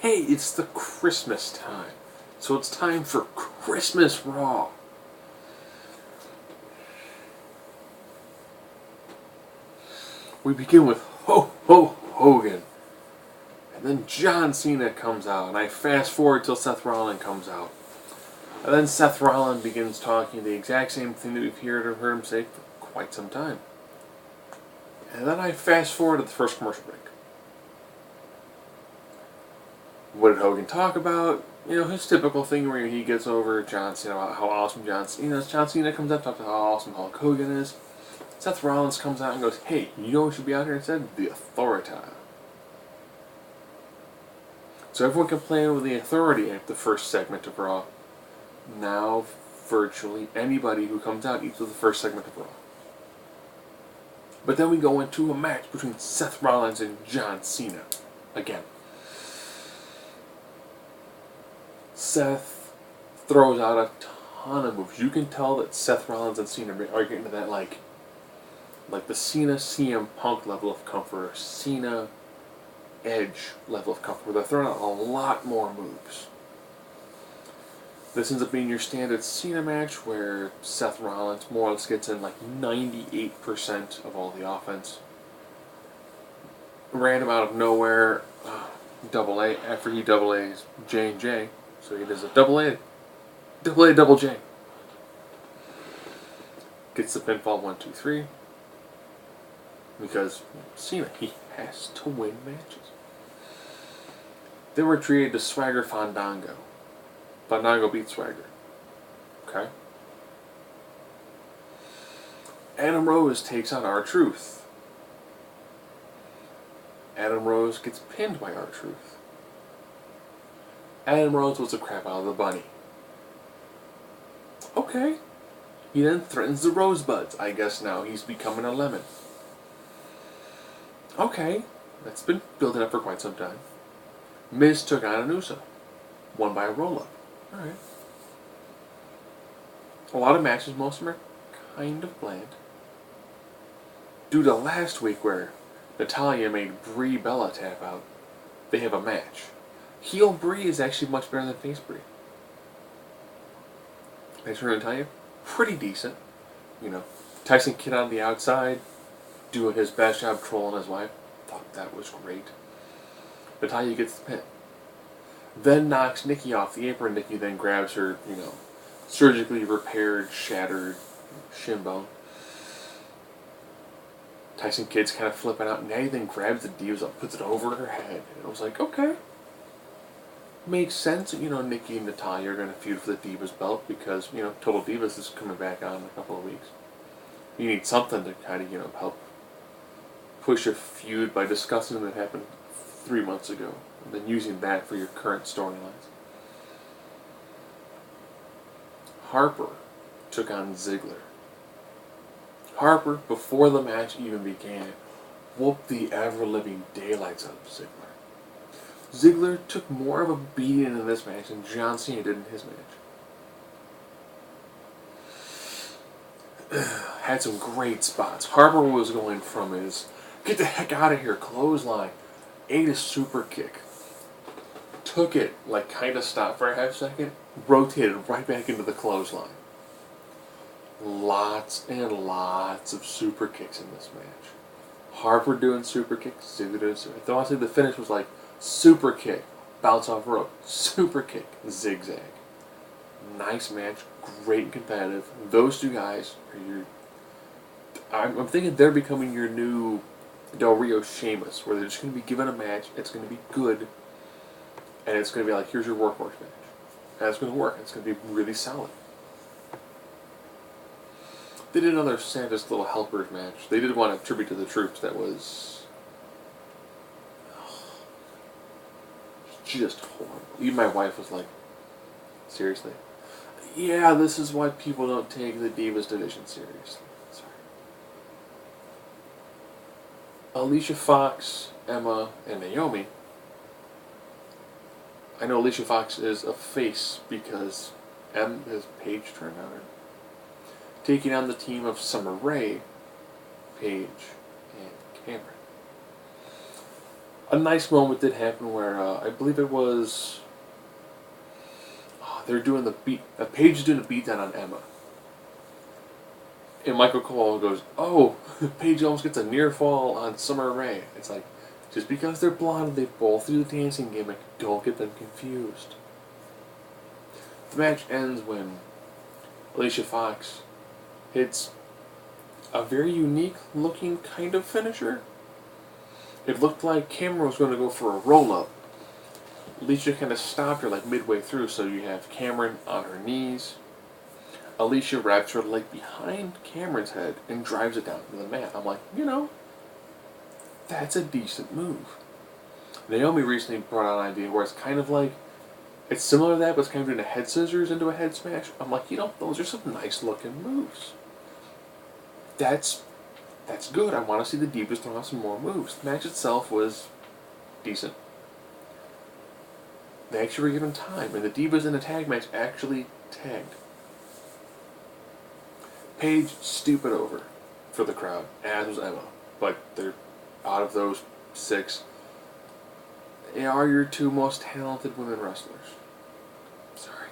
hey, it's the Christmas time. So it's time for Christmas Raw. We begin with Ho Ho Hogan. And then John Cena comes out. And I fast forward till Seth Rollins comes out. And then Seth Rollins begins talking the exact same thing that we've heard him say for quite some time. And then I fast forward to the first commercial break. What did Hogan talk about? You know, his typical thing where he gets over John Cena, about how awesome John Cena comes up, talks about how awesome Hulk Hogan is. Seth Rollins comes out and goes, hey, you know what should be out here instead? The Authority. So everyone complained with the Authority at the first segment of Raw. Now, virtually anybody who comes out eats with the first segment of Raw. But then we go into a match between Seth Rollins and John Cena. Again. Seth throws out a ton of moves. You can tell that Seth Rollins and Cena are getting to that like the Cena CM Punk level of comfort, or Cena Edge level of comfort, where they're throwing out a lot more moves. This ends up being your standard Cena match where Seth Rollins more or less gets in like 98% of all the offense. Random out of nowhere, double A, after he double A's J&J, so he does a double A, double J. Gets the pinfall 1, 2, 3. Because Cena, he has to win matches. Then we're treated to Swagger Fandango. Fandango beats Swagger. Okay? Adam Rose takes on R-Truth. Adam Rose gets pinned by R-Truth. Adam Rose was the crap out of the bunny. Okay. He then threatens the Rosebuds. I guess now he's becoming a lemon. Okay. That's been building up for quite some time. Miz took on an Uso. Won by a roll-up. Alright. A lot of matches, most of them are kind of bland. Due to last week where Natalya made Brie Bella tap out, they have a match. Heel Brie is actually much better than face Brie. Match for Natalya, pretty decent. You know, Tyson Kidd on the outside, doing his best job trolling his wife. Thought that was great. Natalya gets the pin. Then knocks Nikki off the apron. Nikki then grabs her, surgically repaired, shattered shin bone. Tyson Kidd's kind of flipping out. Natty then grabs the Divas up, puts it over her head. And I was like, okay. Makes sense. Nikki and Natalya are going to feud for the Divas belt because, Total Divas is coming back on in a couple of weeks. You need something to kind of, help push a feud by discussing something that happened 3 months ago. And then using that for your current storylines. Harper took on Ziggler. Harper, before the match even began, whooped the ever-living daylights out of Ziggler. Ziggler took more of a beating in this match than John Cena did in his match. Had some great spots. Harper was going from his get the heck out of here clothesline, ate a super kick, took it, kind of stopped for a half second, rotated right back into the clothesline. Lots and lots of super kicks in this match. Harper doing super kicks, Ziggler doing super kicks. Honestly, the finish was like super kick, bounce off rope, super kick, zigzag. Nice match, great and competitive. Those two guys are your... I'm thinking they're becoming your new Del Rio Sheamus, where they're just going to be given a match, it's going to be good, and it's going to be like, here's your workhorse match. And it's going to work, it's going to be really solid. They did another Santa's Little Helpers match. They did one a tribute to the troops that was just horrible. Even my wife was like, seriously? Yeah, this is why people don't take the Divas division seriously. Sorry. Alicia Fox, Emma, and Naomi. I know Alicia Fox is a face because M is Paige turned on her. Taking on the team of Summer Rae, Paige, and Cameron. A nice moment did happen where I believe it was they're doing the beat. Paige is doing a beatdown on Emma, and Michael Cole goes, "Oh, Paige almost gets a near fall on Summer Rae." It's like, just because they're blonde, they both do the dancing gimmick. Don't get them confused. The match ends when Alicia Fox hits a very unique looking kind of finisher. It looked like Cameron was going to go for a roll up. Alicia kind of stopped her like midway through, so you have Cameron on her knees. Alicia wraps her leg behind Cameron's head and drives it down to the mat. I'm like, that's a decent move. Naomi recently brought out an idea where it's kind of like, it's similar to that, but it's kind of doing a head scissors into a head smash. I'm like, those are some nice looking moves. That's good. I want to see the Divas throw out some more moves. The match itself was decent. They actually were given time, and the Divas in the tag match actually tagged. Paige stupid over for the crowd, as was Emma. But they're out of those 6. They are your 2 most talented women wrestlers. Sorry.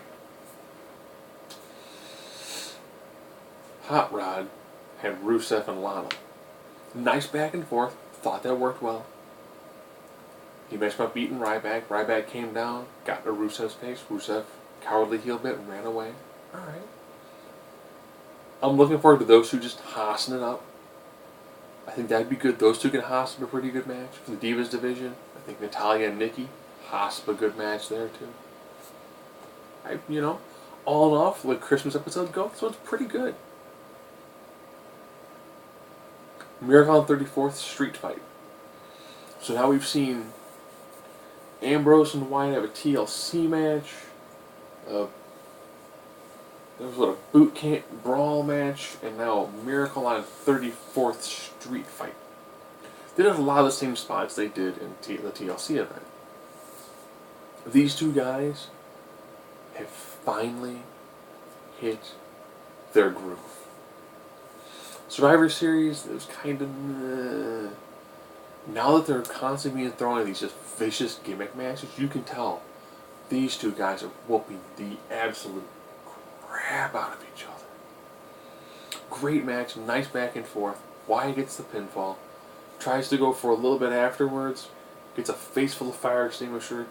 Hot Rod had Rusev and Lana. Nice back and forth. Thought that worked well. He mentioned about beating Ryback. Ryback came down, got to Rusev's face. Rusev cowardly heel bit and ran away. Alright. I'm looking forward to those 2 just hossing it up. I think that'd be good. Those 2 can hoss up a pretty good match. For the Divas division, I think Natalya and Nikki hoss up a good match there too. All in all, for the Christmas episode go, so it's pretty good. Miracle on 34th Street Fight. So now we've seen Ambrose and Wyatt have a TLC match. There was a boot camp brawl match, and now a Miracle on 34th Street Fight. They did a lot of the same spots they did in the TLC event. These 2 guys have finally hit their groove. Survivor Series, it was kind of now that they're constantly being thrown in these just vicious gimmick matches, you can tell these 2 guys are whooping the absolute crap out of each other. Great match, nice back and forth. Wyatt gets the pinfall, tries to go for a little bit afterwards, gets a face full of fire extinguisher.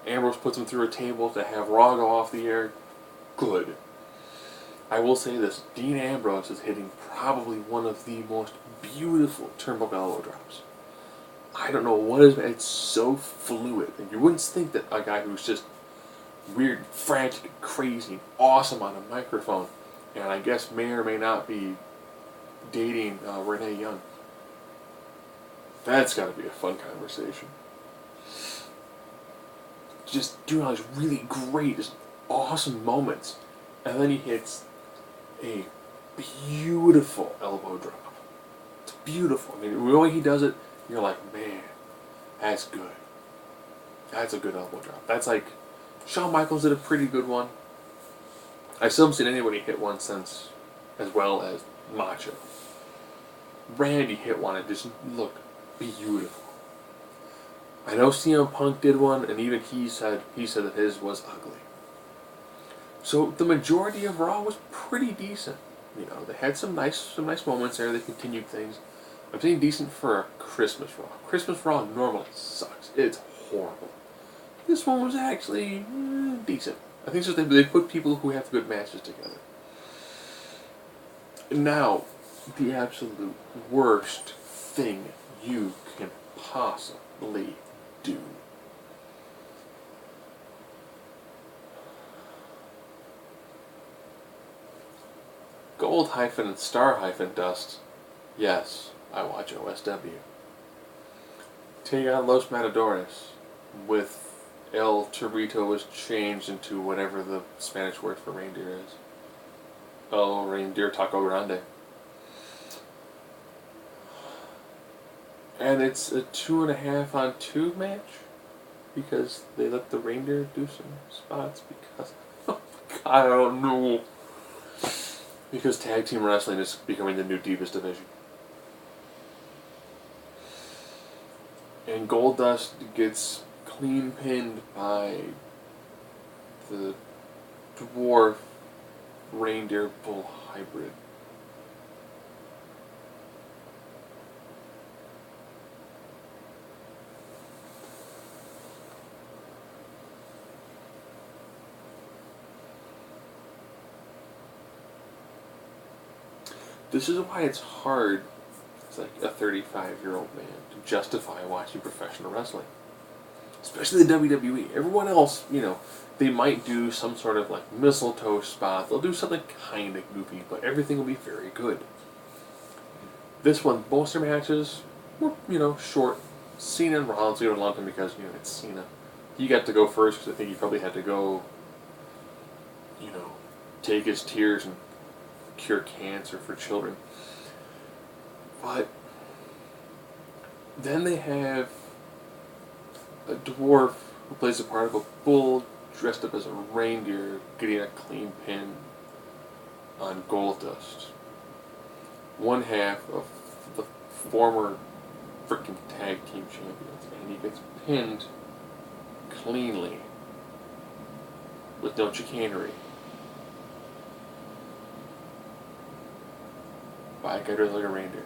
Ambrose puts him through a table to have Raw go off the air. Good. I will say this, Dean Ambrose is hitting probably one of the most beautiful turnbuckle elbow drops. I don't know what is, it's so fluid. And you wouldn't think that a guy who's just weird, frantic, crazy, awesome on a microphone, and I guess may or may not be dating Renee Young. That's got to be a fun conversation. Just doing all these really great, just awesome moments. And then he hits a beautiful elbow drop. It's beautiful. I mean, the way he does it, you're like, man, that's good. That's a good elbow drop. That's like, Shawn Michaels did a pretty good one. I still haven't seen anybody hit one since, as well as Macho. Randy hit one, it just looked beautiful. I know CM Punk did one, and even he said that his was ugly. So the majority of Raw was pretty decent. They had some nice moments there. They continued things. I'm saying decent for a Christmas Raw. Christmas Raw normally sucks. It's horrible. This one was actually decent. I think it's just they put people who have good matches together. Now, the absolute worst thing you can possibly do. Gold hyphen and star hyphen dust. Yes, I watch OSW. Take on Los Matadores with El Torito was changed into whatever the Spanish word for reindeer is. El Reindeer Taco Grande. And it's a 2.5-on-2 match because they let the reindeer do some spots because I don't know. Because tag team wrestling is becoming the new Divas division. And Goldust gets clean pinned by the dwarf reindeer bull hybrid. This is why it's hard, as like a 35-year-old man, to justify watching professional wrestling. Especially the WWE. Everyone else, they might do some sort of like mistletoe spot. They'll do something kind of goofy, but everything will be very good. This one, most of their matches were, short. Cena and Rollins, we don't lump him because, it's Cena. He got to go first because I think he probably had to go, take his tears and cure cancer for children. But then they have a dwarf who plays the part of a bull dressed up as a reindeer getting a clean pin on Goldust. One half of the former freaking tag team champions, and he gets pinned cleanly with no chicanery by a guy dressed like a reindeer.